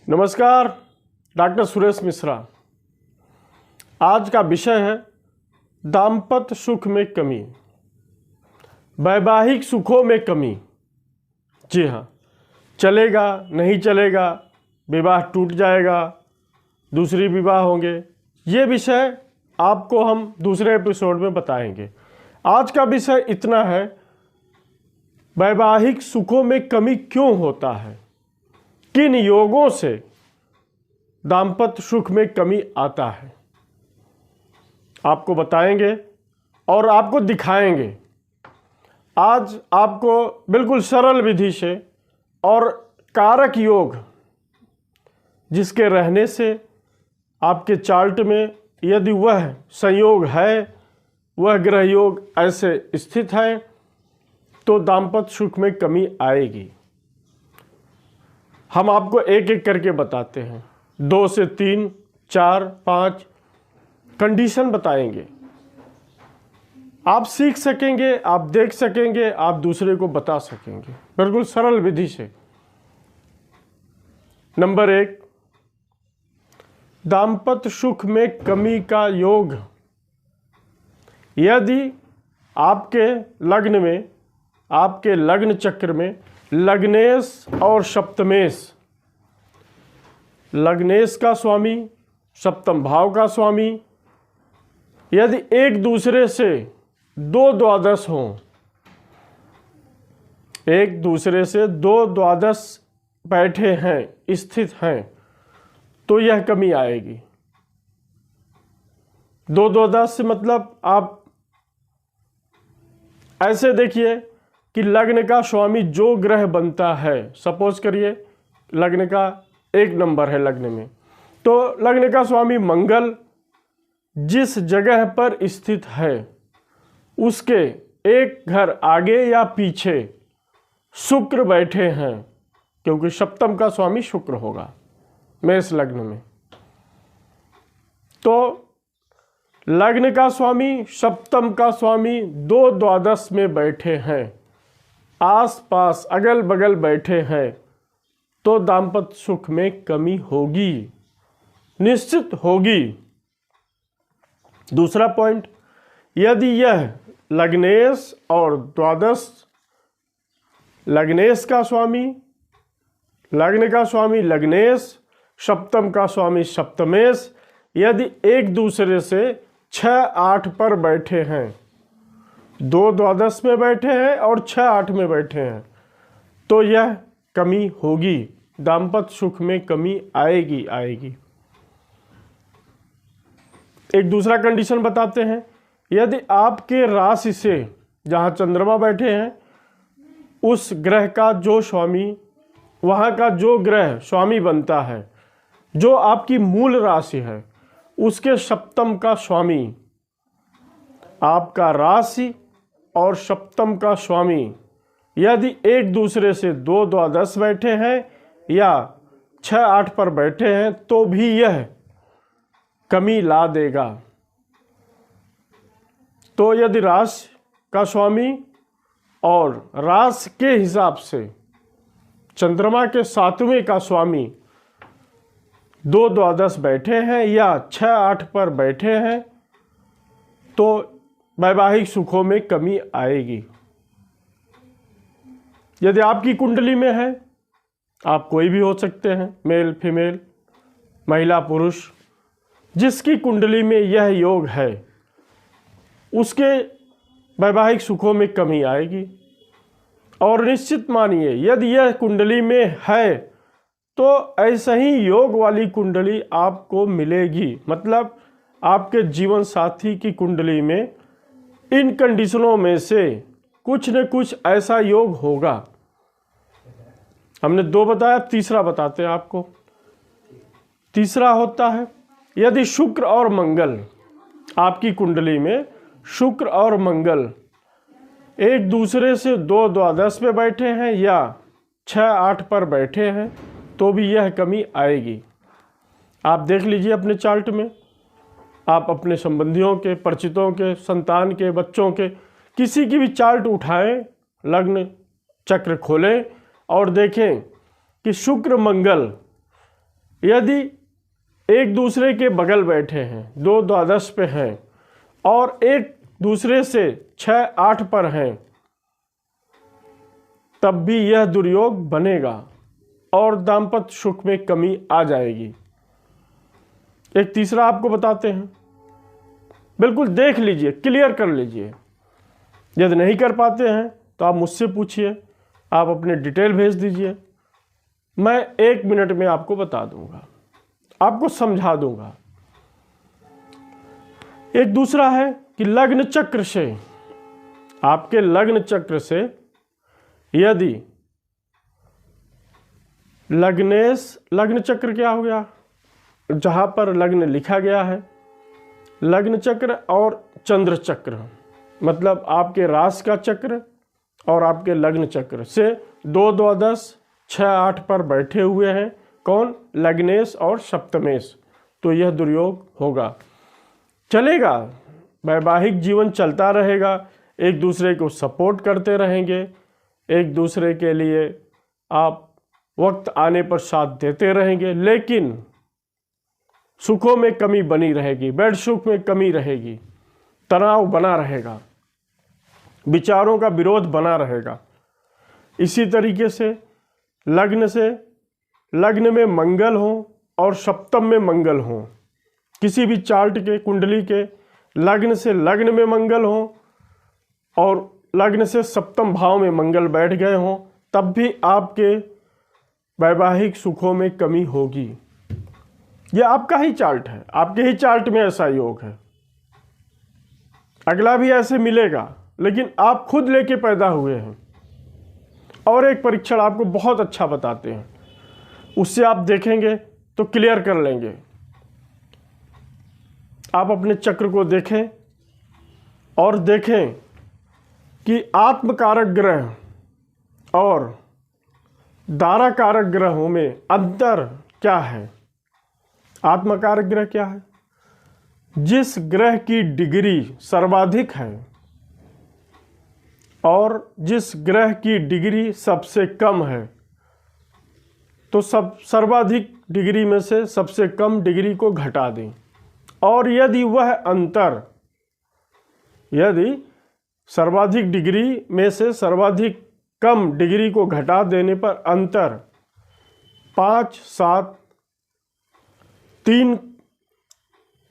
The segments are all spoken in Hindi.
नमस्कार, डॉक्टर सुरेश मिश्रा। आज का विषय है दाम्पत्य सुख में कमी, वैवाहिक सुखों में कमी। जी हाँ, चलेगा नहीं चलेगा, विवाह टूट जाएगा, दूसरी विवाह होंगे, ये विषय आपको हम दूसरे एपिसोड में बताएंगे। आज का विषय इतना है, वैवाहिक सुखों में कमी क्यों होता है, किन योगों से दाम्पत्य सुख में कमी आता है, आपको बताएंगे और आपको दिखाएंगे। आज आपको बिल्कुल सरल विधि से और कारक योग जिसके रहने से आपके चार्ट में यदि वह संयोग है, वह ग्रह योग ऐसे स्थित है, तो दाम्पत्य सुख में कमी आएगी। हम आपको एक एक करके बताते हैं, 2 से 3, 4, 5 कंडीशन बताएंगे। आप सीख सकेंगे, आप देख सकेंगे, आप दूसरे को बता सकेंगे, बिल्कुल सरल विधि से। नंबर 1, दाम्पत्य सुख में कमी का योग। यदि आपके लग्न में, आपके लग्न चक्र में लग्नेश और सप्तमेश, लग्नेश का स्वामी सप्तम भाव का स्वामी यदि एक दूसरे से दो द्वादश हों, एक दूसरे से दो द्वादश बैठे हैं, स्थित हैं, तो यह कमी आएगी। दो द्वादश से मतलब आप ऐसे देखिए कि लग्न का स्वामी जो ग्रह बनता है, सपोज करिए लग्न का 1 नंबर है लग्न में, तो लग्न का स्वामी मंगल जिस जगह पर स्थित है उसके एक घर आगे या पीछे शुक्र बैठे हैं, क्योंकि सप्तम का स्वामी शुक्र होगा मेष लग्न में। तो लग्न का स्वामी सप्तम का स्वामी दो द्वादश में बैठे हैं, आस पास अगल बगल बैठे हैं, तो दाम्पत्य सुख में कमी होगी, निश्चित होगी। दूसरा पॉइंट, यदि यह लग्नेश और द्वादश, लग्नेश का स्वामी, लग्न का स्वामी लग्नेश, सप्तम का स्वामी सप्तमेश, यदि एक दूसरे से 6-8 पर बैठे हैं, 2 द्वादश में बैठे हैं और 6-8 में बैठे हैं, तो यह कमी होगी, दाम्पत्य सुख में कमी आएगी। एक दूसरा कंडीशन बताते हैं, यदि आपके राशि से जहाँ चंद्रमा बैठे हैं उस ग्रह का जो स्वामी, वहाँ का जो ग्रह स्वामी बनता है, जो आपकी मूल राशि है, उसके सप्तम का स्वामी, आपका राशि और सप्तम का स्वामी यदि एक दूसरे से 2 द्वादश बैठे हैं या 6-8 पर बैठे हैं, तो भी यह कमी ला देगा। तो यदि राशि का स्वामी और राशि के हिसाब से चंद्रमा के 7वें का स्वामी 2 द्वादश बैठे हैं या 6-8 पर बैठे हैं, तो वैवाहिक सुखों में कमी आएगी। यदि आपकी कुंडली में है, आप कोई भी हो सकते हैं, मेल फीमेल, महिला पुरुष, जिसकी कुंडली में यह योग है उसके वैवाहिक सुखों में कमी आएगी। और निश्चित मानिए यदि यह कुंडली में है तो ऐसा ही योग वाली कुंडली आपको मिलेगी, मतलब आपके जीवन साथी की कुंडली में इन कंडीशनों में से कुछ न कुछ ऐसा योग होगा। हमने 2 बताया, तीसरा बताते हैं आपको। तीसरा होता है, यदि शुक्र और मंगल, आपकी कुंडली में शुक्र और मंगल एक दूसरे से 2 द्वादश में बैठे हैं या 6-8 पर बैठे हैं, तो भी यह कमी आएगी। आप देख लीजिए अपने चार्ट में, आप अपने संबंधियों के, परिचितों के, संतान के, बच्चों के, किसी की भी चार्ट उठाएं, लग्न चक्र खोलें और देखें कि शुक्र मंगल यदि एक दूसरे के बगल बैठे हैं, दो द्वादश पे हैं और एक दूसरे से 6-8 पर हैं, तब भी यह दुर्योग बनेगा और दाम्पत्य सुख में कमी आ जाएगी। एक तीसरा आपको बताते हैं, बिल्कुल देख लीजिए, क्लियर कर लीजिए। यदि नहीं कर पाते हैं तो आप मुझसे पूछिए, आप अपने डिटेल भेज दीजिए, मैं 1 मिनट में आपको बता दूंगा, आपको समझा दूंगा। एक दूसरा है कि लग्न चक्र से, आपके लग्न चक्र से यदि लग्न चक्र क्या हो गया, जहां पर लग्न लिखा गया है, लग्न चक्र और चंद्र चक्र, मतलब आपके राशि का चक्र और आपके लग्न चक्र से 2 द्वादश 6-8 पर बैठे हुए हैं, कौन, लग्नेश और सप्तमेश, तो यह दुर्योग होगा। चलेगा, वैवाहिक जीवन चलता रहेगा, एक दूसरे को सपोर्ट करते रहेंगे, एक दूसरे के लिए आप वक्त आने पर साथ देते रहेंगे, लेकिन सुखों में कमी बनी रहेगी, बेड सुख में कमी रहेगी, तनाव बना रहेगा, विचारों का विरोध बना रहेगा। इसी तरीके से लग्न में मंगल हो और सप्तम में मंगल हो, किसी भी चार्ट के कुंडली के लग्न से लग्न में मंगल हो और लग्न से सप्तम भाव में मंगल बैठ गए हों, तब भी आपके वैवाहिक सुखों में कमी होगी। यह आपका ही चार्ट है, आपके ही चार्ट में ऐसा योग है, अगला भी ऐसे मिलेगा, लेकिन आप खुद लेके पैदा हुए हैं। और एक परीक्षण आपको बहुत अच्छा बताते हैं, उससे आप देखेंगे तो क्लियर कर लेंगे। आप अपने चक्र को देखें और देखें कि आत्मकारक ग्रह और दारा कारक ग्रहों में अंतर क्या है। आत्मकारक ग्रह क्या है, जिस ग्रह की डिग्री सर्वाधिक है और जिस ग्रह की डिग्री सबसे कम है, तो सर्वाधिक डिग्री में से सबसे कम डिग्री को घटा दें, और यदि वह अंतर, यदि सर्वाधिक डिग्री में से सर्वाधिक कम डिग्री को घटा देने पर अंतर 5-7-3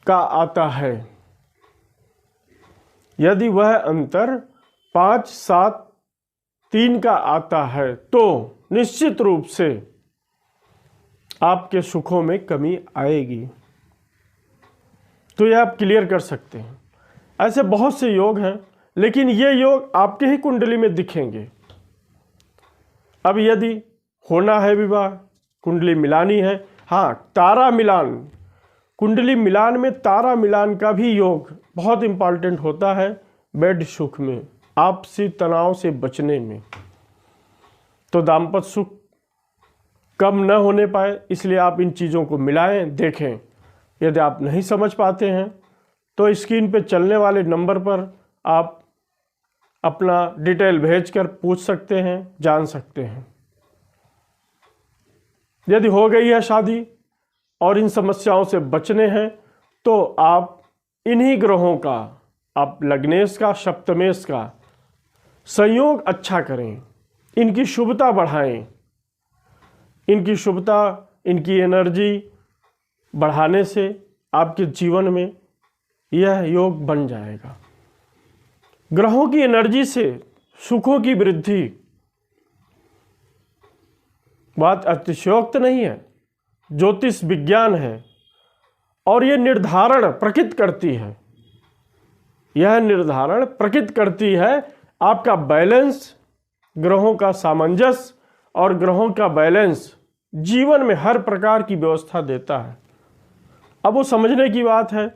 का आता है, यदि वह अंतर 5-7-3 का आता है, तो निश्चित रूप से आपके सुखों में कमी आएगी। तो यह आप क्लियर कर सकते हैं। ऐसे बहुत से योग हैं, लेकिन ये योग आपके ही कुंडली में दिखेंगे। अब यदि होना है विवाह, कुंडली मिलानी है, हाँ, तारा मिलान, कुंडली मिलान में तारा मिलान का भी योग बहुत इंपॉर्टेंट होता है बेड सुख में, आपसी तनाव से बचने में। तो दाम्पत्य सुख कम न होने पाए, इसलिए आप इन चीज़ों को मिलाएं, देखें। यदि आप नहीं समझ पाते हैं तो स्क्रीन पे चलने वाले नंबर पर आप अपना डिटेल भेजकर पूछ सकते हैं, जान सकते हैं। यदि हो गई है शादी और इन समस्याओं से बचने हैं, तो आप इन्हीं ग्रहों का, आप लग्नेश का, सप्तमेश का संयोग अच्छा करें, इनकी शुभता बढ़ाएं। इनकी शुभता, इनकी एनर्जी बढ़ाने से आपके जीवन में यह योग बन जाएगा। ग्रहों की एनर्जी से सुखों की वृद्धि बात अतिशयोक्त नहीं है, ज्योतिष विज्ञान है, और यह निर्धारण प्रकृति करती है, यह निर्धारण प्रकृति करती है आपका बैलेंस, ग्रहों का सामंजस्य और ग्रहों का बैलेंस जीवन में हर प्रकार की व्यवस्था देता है। अब वो समझने की बात है,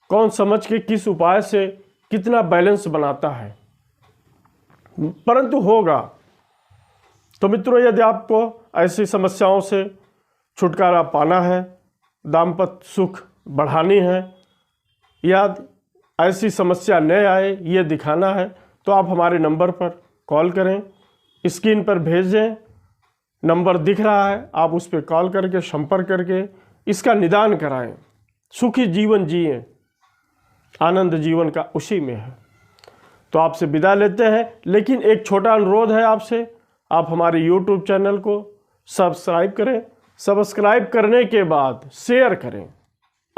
कौन समझ के किस उपाय से कितना बैलेंस बनाता है, परंतु होगा। तो मित्रों, यदि आपको ऐसी समस्याओं से छुटकारा पाना है, दाम्पत्य सुख बढ़ानी है, या ऐसी समस्या न आए ये दिखाना है, तो आप हमारे नंबर पर कॉल करें, स्क्रीन पर भेजें, नंबर दिख रहा है, आप उस पर कॉल करके संपर्क करके इसका निदान कराएं, सुखी जीवन जिएं। आनंद जीवन का उसी में है। तो आपसे विदा लेते हैं, लेकिन एक छोटा अनुरोध है आपसे, आप हमारे YouTube चैनल को सब्सक्राइब करें। सब्सक्राइब करने के बाद शेयर करें,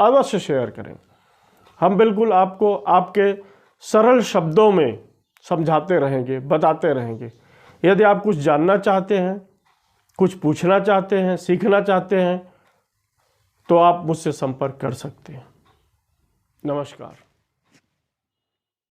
अवश्य शेयर करें। हम बिल्कुल आपको आपके सरल शब्दों में समझाते रहेंगे, बताते रहेंगे। यदि आप कुछ जानना चाहते हैं, कुछ पूछना चाहते हैं, सीखना चाहते हैं, तो आप मुझसे संपर्क कर सकते हैं। नमस्कार।